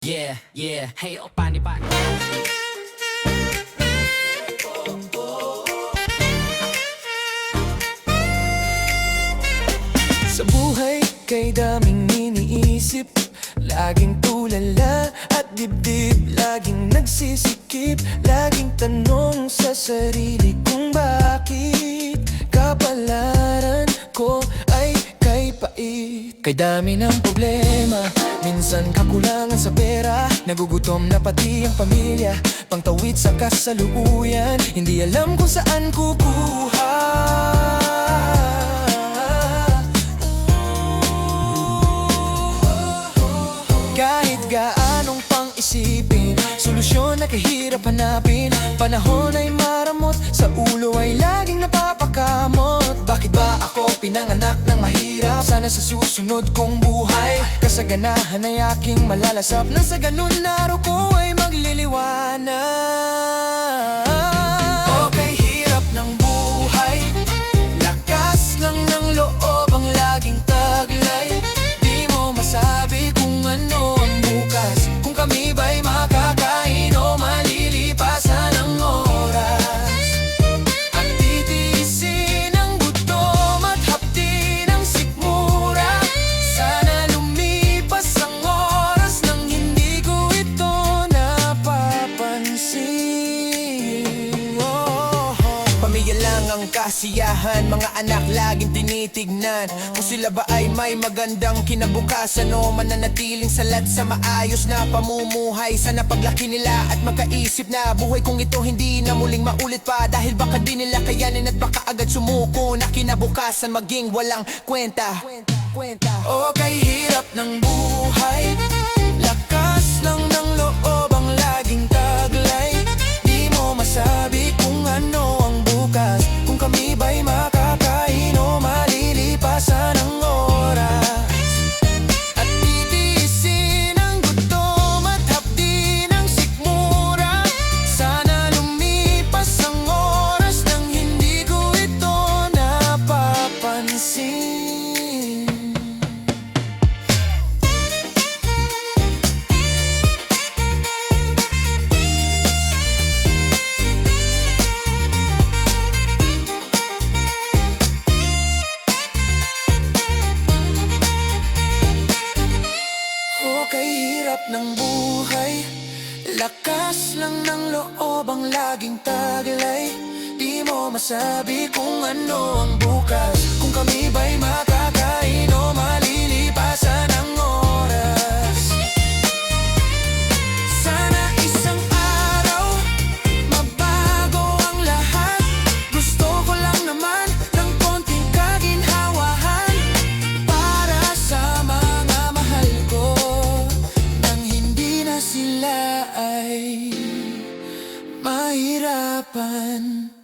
Yeah, yeah, hey, pani pa. Sa buhay kay daming iniisip, laging tulala at dibdib, laging nagsisikip, laging tanong sa sarili kung bakit kapalaran ko ay kay pait. Kay dami ng problema, minsan kakulangan sa pera, nagugutom na pati ang pamilya, pangtawid sa kasalukuyan, hindi alam kung saan kukuha. Kahit gaanong pang isipin, solusyon na kahirap hanapin, panahon ay maramot, sa ulo ay laging napapakamot. Bakit ba ako pinanganak ng mahirap? Sana sa susunod kong buhay kasaganahan ay aking malalasap, nang sa ganun araw ko ay magliliwanag. Okay, hirap ng buhay, lakas lang ng loob ang laging taglay. Di mo masabi kung ano ang bukas, kung kami ba'y makakain o malilipasan ang oras. At titiisin ang gutom at hapdi ng sikmura, sana lumipas ang oras nang hindi ko ito napapansin. Pamilya lang ang kasiyahan, mga anak laging tinitignan kung sila ba ay may magandang kinabukasan o mananatiling salat sa maayos na pamumuhay. Sana paglaki nila at magkaisip na buhay kong ito hindi na muling maulit pa, dahil baka di nila kayanin at baka agad sumuko na kinabukasan maging walang kwenta. Okay, hirap ng buhay, lakas lang ng loob ang laging taglay. Di mo masabi kung ano ang bukas, kung kami ba'y makakain o malilipasan ang oras. At titiisin ang gutom at hapdi ng sikmura, sana lumipas ang oras nang hindi ko ito napapansin. Okay, hirap ng buhay, lakas lang ng loob ang laging taglay. Di mo masabi kung ano ang bukas, kung kami ba'y makakain o malilipasan ang oras. Sana isang araw mabago ang lahat, gusto ko lang naman ng konting kaginhawahan para sa mga mahal ko, nang hindi na sila ay mahirapan.